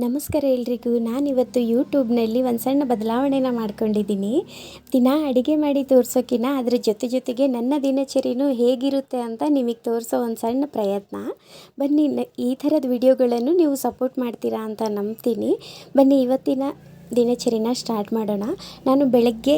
ನಮಸ್ಕಾರ ಎಲ್ರಿಗೂ. ನಾನಿವತ್ತು ಯೂಟ್ಯೂಬ್ನಲ್ಲಿ ಒಂದು ಸಣ್ಣ ಬದಲಾವಣೆನ ಮಾಡ್ಕೊಂಡಿದ್ದೀನಿ. ದಿನ ಅಡುಗೆ ಮಾಡಿ ತೋರಿಸೋಕ್ಕಿಂತ ಅದರ ಜೊತೆಗೆ ನನ್ನ ದಿನಚರಿನೂ ಹೇಗಿರುತ್ತೆ ಅಂತ ನಿಮಗೆ ತೋರಿಸೋ ಒಂದು ಸಣ್ಣ ಪ್ರಯತ್ನ. ಬನ್ನಿ, ಈ ಥರದ ವಿಡಿಯೋಗಳನ್ನು ನೀವು ಸಪೋರ್ಟ್ ಮಾಡ್ತೀರಾ ಅಂತ ನಂಬ್ತೀನಿ. ಬನ್ನಿ, ಇವತ್ತಿನ ದಿನಚರಿನ ಸ್ಟಾರ್ಟ್ ಮಾಡೋಣ. ನಾನು ಬೆಳಗ್ಗೆ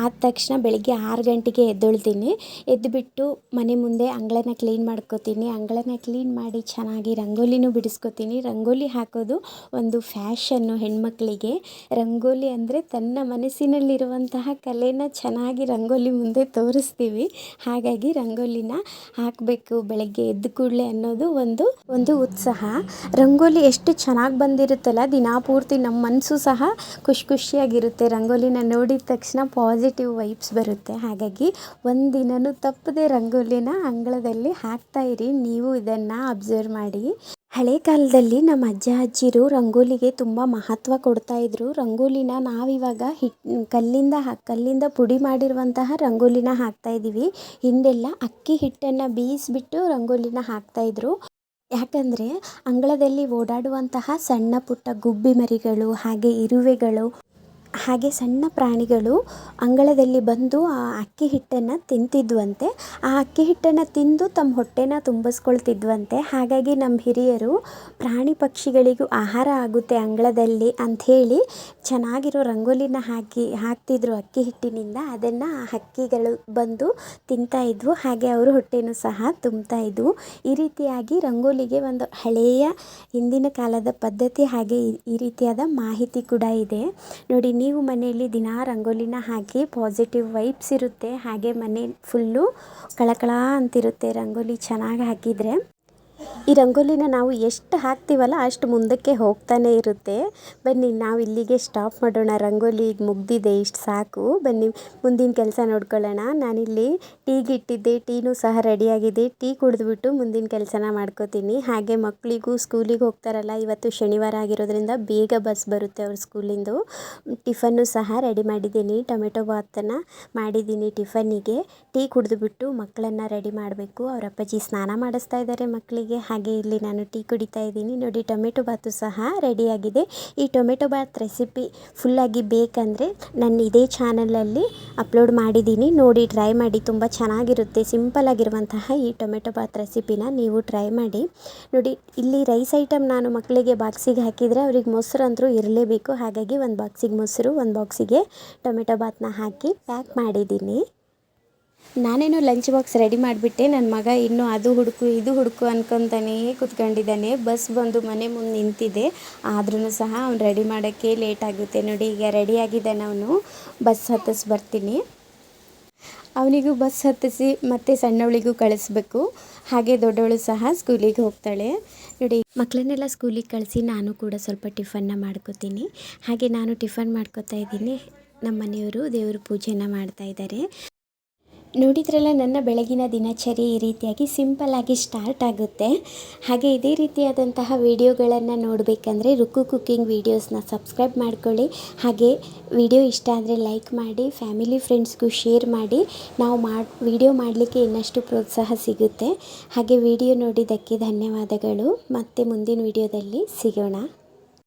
ಆದ ತಕ್ಷಣ ಬೆಳಗ್ಗೆ 6 ಗಂಟೆಗೆ ಎದ್ದೇಳ್ತೀನಿ. ಎದ್ದುಬಿಟ್ಟು ಮನೆ ಮುಂದೆ ಅಂಗಳನ ಕ್ಲೀನ್ ಮಾಡ್ಕೋತೀನಿ. ಅಂಗಳನ ಕ್ಲೀನ್ ಮಾಡಿ ಚೆನ್ನಾಗಿ ರಂಗೋಲಿನೂ ಬಿಡಿಸ್ಕೋತೀನಿ. ರಂಗೋಲಿ ಹಾಕೋದು ಒಂದು ಫ್ಯಾಷನ್ನು ಹೆಣ್ಮಕ್ಳಿಗೆ. ರಂಗೋಲಿ ಅಂದರೆ ತನ್ನ ಮನಸ್ಸಿನಲ್ಲಿರುವಂತಹ ಕಲೆನ ಚೆನ್ನಾಗಿ ರಂಗೋಲಿ ಮುಂದೆ ತೋರಿಸ್ತೀವಿ. ಹಾಗಾಗಿ ರಂಗೋಲಿನ ಹಾಕಬೇಕು ಬೆಳಗ್ಗೆ ಎದ್ದ ಕೂಡಲೇ ಅನ್ನೋದು ಒಂದು ಉತ್ಸಾಹ. ರಂಗೋಲಿ ಎಷ್ಟು ಚೆನ್ನಾಗಿ ಬಂದಿರುತ್ತಲ್ಲ, ದಿನಪೂರ್ತಿ ನಮ್ಮ ಮನಸ್ಸು ಸಹ ಖುಷಿಯಾಗಿರುತ್ತೆ. ರಂಗೋಲಿನ ನೋಡಿದ ತಕ್ಷಣ ಪಾಸಿಟಿವ್ ವೈಬ್ಸ್ ಬರುತ್ತೆ. ಹಾಗಾಗಿ ಒಂದಿನನೂ ತಪ್ಪದೆ ರಂಗೋಲಿನ ಅಂಗಳದಲ್ಲಿ ಹಾಕ್ತಾಯಿರಿ. ನೀವು ಇದನ್ನು ಅಬ್ಸರ್ವ್ ಮಾಡಿ. ಹಳೆ ಕಾಲದಲ್ಲಿ ನಮ್ಮ ಅಜ್ಜ ಅಜ್ಜಿರು ರಂಗೋಲಿಗೆ ತುಂಬ ಮಹತ್ವ ಕೊಡ್ತಾಯಿದ್ರು. ರಂಗೋಲಿನ ನಾವಿವಾಗ ಕಲ್ಲಿಂದ ಪುಡಿ ಮಾಡಿರುವಂತಹ ರಂಗೋಲಿನ ಹಾಕ್ತಾಯಿದ್ದೀವಿ. ಹಿಂದೆಲ್ಲ ಅಕ್ಕಿ ಹಿಟ್ಟನ್ನು ಬೇಯಿಸಿಬಿಟ್ಟು ರಂಗೋಲಿನ ಹಾಕ್ತಾಯಿದ್ರು. ಯಾಕಂದರೆ ಅಂಗಳದಲ್ಲಿ ಓಡಾಡುವಂತಹ ಸಣ್ಣ ಪುಟ್ಟ ಗುಬ್ಬಿ ಮರಿಗಳು, ಹಾಗೆ ಇರುವೆಗಳು, ಹಾಗೆ ಸಣ್ಣ ಪ್ರಾಣಿಗಳು ಅಂಗಳದಲ್ಲಿ ಬಂದು ಆ ಅಕ್ಕಿ ಹಿಟ್ಟನ್ನು ತಿಂತಿದ್ವಂತೆ. ಆ ಅಕ್ಕಿ ಹಿಟ್ಟನ್ನು ತಿಂದು ತಮ್ಮ ಹೊಟ್ಟೆನ ತುಂಬಿಸ್ಕೊಳ್ತಿದ್ವಂತೆ. ಹಾಗಾಗಿ ನಮ್ಮ ಹಿರಿಯರು ಪ್ರಾಣಿ ಪಕ್ಷಿಗಳಿಗೂ ಆಹಾರ ಆಗುತ್ತೆ ಅಂಗಳದಲ್ಲಿ ಅಂಥೇಳಿ ಚೆನ್ನಾಗಿರೋ ರಂಗೋಲಿನ ಹಾಕ್ತಿದ್ರು ಅಕ್ಕಿ ಹಿಟ್ಟಿನಿಂದ. ಅದನ್ನು ಆ ಹಕ್ಕಿಗಳು ಬಂದು ತಿಂತಾಯಿದ್ವು. ಹಾಗೆ ಅವರು ಹೊಟ್ಟೆನೂ ಸಹ ತುಂಬ್ತಾಯಿದ್ವು. ಈ ರೀತಿಯಾಗಿ ರಂಗೋಲಿಗೆ ಒಂದು ಹಳೆಯ ಹಿಂದಿನ ಕಾಲದ ಪದ್ಧತಿ, ಹಾಗೆ ಈ ರೀತಿಯಾದ ಮಾಹಿತಿ ಕೂಡ ಇದೆ ನೋಡಿ. ನೀವು ಮನೆಯಲ್ಲಿ ದಿನ ರಂಗೋಲಿನ ಹಾಕಿ ಪಾಸಿಟಿವ್ ವೈಬ್ಸ್ ಇರುತ್ತೆ. ಹಾಗೆ ಮನೆ ಫುಲ್ಲು ಕಳಕಳ ಅಂತಿರುತ್ತೆ ರಂಗೋಲಿ ಚೆನ್ನಾಗಿ ಹಾಕಿದರೆ. ಈ ರಂಗೋಲಿನ ನಾವು ಎಷ್ಟು ಹಾಕ್ತೀವಲ್ಲ ಅಷ್ಟು ಮುಂದಕ್ಕೆ ಹೋಗ್ತಾನೆ ಇರುತ್ತೆ. ಬನ್ನಿ, ನಾವು ಇಲ್ಲಿಗೆ ಸ್ಟಾಪ್ ಮಾಡೋಣ. ರಂಗೋಲಿ ಈಗ ಮುಗ್ದಿದೆ, ಇಷ್ಟು ಸಾಕು. ಬನ್ನಿ ಮುಂದಿನ ಕೆಲಸ ನೋಡ್ಕೊಳ್ಳೋಣ. ನಾನಿಲ್ಲಿ ಟೀಗೆ ಇಟ್ಟಿದ್ದೆ, ಟೀನೂ ಸಹ ರೆಡಿಯಾಗಿದೆ. ಟೀ ಕುಡಿದ್ಬಿಟ್ಟು ಮುಂದಿನ ಕೆಲಸನ ಮಾಡ್ಕೋತೀನಿ. ಹಾಗೆ ಮಕ್ಕಳಿಗೂ ಸ್ಕೂಲಿಗೆ ಹೋಗ್ತಾರಲ್ಲ, ಇವತ್ತು ಶನಿವಾರ ಆಗಿರೋದ್ರಿಂದ ಬೇಗ ಬಸ್ ಬರುತ್ತೆ ಅವ್ರ ಸ್ಕೂಲಿಂದು. ಟಿಫನ್ನು ಸಹ ರೆಡಿ ಮಾಡಿದ್ದೀನಿ. ಟೊಮೆಟೊ ಬಾತನ್ನು ಮಾಡಿದ್ದೀನಿ ಟಿಫನ್ನಿಗೆ. ಟೀ ಕುಡಿದ್ಬಿಟ್ಟು ಮಕ್ಕಳನ್ನು ರೆಡಿ ಮಾಡಬೇಕು. ಅವ್ರ ಅಪ್ಪಾಜಿ ಸ್ನಾನ ಮಾಡಿಸ್ತಾ ಇದ್ದಾರೆ ಮಕ್ಕಳಿಗೆ. ಹಾಗೆ ಇಲ್ಲಿ ನಾನು ಟೀ ಕುಡಿತಾ ಇದ್ದೀನಿ ನೋಡಿ. ಟೊಮೆಟೊ ಬಾತು ಸಹ ರೆಡಿಯಾಗಿದೆ. ಈ ಟೊಮೆಟೊ ಬಾತ್ ರೆಸಿಪಿ ಫುಲ್ಲಾಗಿ ಬೇಕಂದರೆ ನಾನು ಇದೇ ಚಾನಲಲ್ಲಿ ಅಪ್ಲೋಡ್ ಮಾಡಿದ್ದೀನಿ, ನೋಡಿ ಟ್ರೈ ಮಾಡಿ. ತುಂಬ ಚೆನ್ನಾಗಿರುತ್ತೆ. ಸಿಂಪಲ್ ಆಗಿರುವಂತಹ ಈ ಟೊಮೆಟೊ ಬಾತ್ ರೆಸಿಪಿನ ನೀವು ಟ್ರೈ ಮಾಡಿ ನೋಡಿ. ಇಲ್ಲಿ ರೈಸ್ ಐಟಮ್ ನಾನು ಮಕ್ಕಳಿಗೆ ಬಾಕ್ಸಿಗೆ ಹಾಕಿದರೆ ಅವ್ರಿಗೆ ಮೊಸರು ಅಂತೂ ಇರಲೇಬೇಕು. ಹಾಗಾಗಿ ಒಂದು ಬಾಕ್ಸಿಗೆ ಮೊಸರು, ಒಂದು ಬಾಕ್ಸಿಗೆ ಟೊಮೆಟೊ ಬಾತನ್ನ ಹಾಕಿ ಪ್ಯಾಕ್ ಮಾಡಿದ್ದೀನಿ. ನಾನೇನೋ ಲಂಚ್ ಬಾಕ್ಸ್ ರೆಡಿ ಮಾಡಿಬಿಟ್ಟೆ. ನನ್ನ ಮಗ ಇನ್ನೂ ಅದು ಹುಡುಕು ಇದು ಹುಡುಕು ಅನ್ಕೊತಾನೇ ಕೂತ್ಕೊಂಡಿದ್ದಾನೆ. ಬಸ್ ಬಂದು ಮನೆ ಮುಂದೆ ನಿಂತಿದೆ. ಆದ್ರೂ ಸಹ ಅವ್ನು ರೆಡಿ ಮಾಡೋಕ್ಕೆ ಲೇಟ್ ಆಗುತ್ತೆ ನೋಡಿ. ಈಗ ರೆಡಿಯಾಗಿದ್ದಾನೆ ಅವನು. ಬಸ್ ಹತ್ತಿಸಿ ಬರ್ತೀನಿ. ಅವನಿಗೂ ಬಸ್ ಹತ್ತಿಸಿ ಮತ್ತು ಸಣ್ಣವಳಿಗೂ ಕಳಿಸ್ಬೇಕು. ಹಾಗೆ ದೊಡ್ಡವಳು ಸಹ ಸ್ಕೂಲಿಗೆ ಹೋಗ್ತಾಳೆ ನೋಡಿ. ಮಕ್ಕಳನ್ನೆಲ್ಲ ಸ್ಕೂಲಿಗೆ ಕಳಿಸಿ ನಾನು ಕೂಡ ಸ್ವಲ್ಪ ಟಿಫನ್ನ ಮಾಡ್ಕೋತೀನಿ. ಹಾಗೆ ನಾನು ಟಿಫನ್ ಮಾಡ್ಕೋತಾ ಇದ್ದೀನಿ. ನಮ್ಮ ಮನೆಯವರು ದೇವ್ರ ಪೂಜೆನ ಮಾಡ್ತಾ ಇದ್ದಾರೆ. ನೋಡಿದ್ರಲ್ಲ, ನನ್ನ ಬೆಳಗಿನ ದಿನಚರಿ ಈ ರೀತಿಯಾಗಿ ಸಿಂಪಲ್ಲಾಗಿ ಸ್ಟಾರ್ಟ್ ಆಗುತ್ತೆ. ಹಾಗೆ ಇದೇ ರೀತಿಯಾದಂತಹ ವಿಡಿಯೋಗಳನ್ನು ನೋಡಬೇಕಂದ್ರೆ ರುಕ್ಕು ಕುಕ್ಕಿಂಗ್ ವೀಡಿಯೋಸ್ನ ಸಬ್ಸ್ಕ್ರೈಬ್ ಮಾಡ್ಕೊಳ್ಳಿ. ಹಾಗೆ ವಿಡಿಯೋ ಇಷ್ಟ ಆದರೆ ಲೈಕ್ ಮಾಡಿ, ಫ್ಯಾಮಿಲಿ ಫ್ರೆಂಡ್ಸ್ಗೂ ಶೇರ್ ಮಾಡಿ. ನಾವು ವಿಡಿಯೋ ಮಾಡಲಿಕ್ಕೆ ಇನ್ನಷ್ಟು ಪ್ರೋತ್ಸಾಹ ಸಿಗುತ್ತೆ. ಹಾಗೆ ವಿಡಿಯೋ ನೋಡಿದ್ದಕ್ಕೆ ಧನ್ಯವಾದಗಳು. ಮತ್ತೆ ಮುಂದಿನ ವಿಡಿಯೋದಲ್ಲಿ ಸಿಗೋಣ.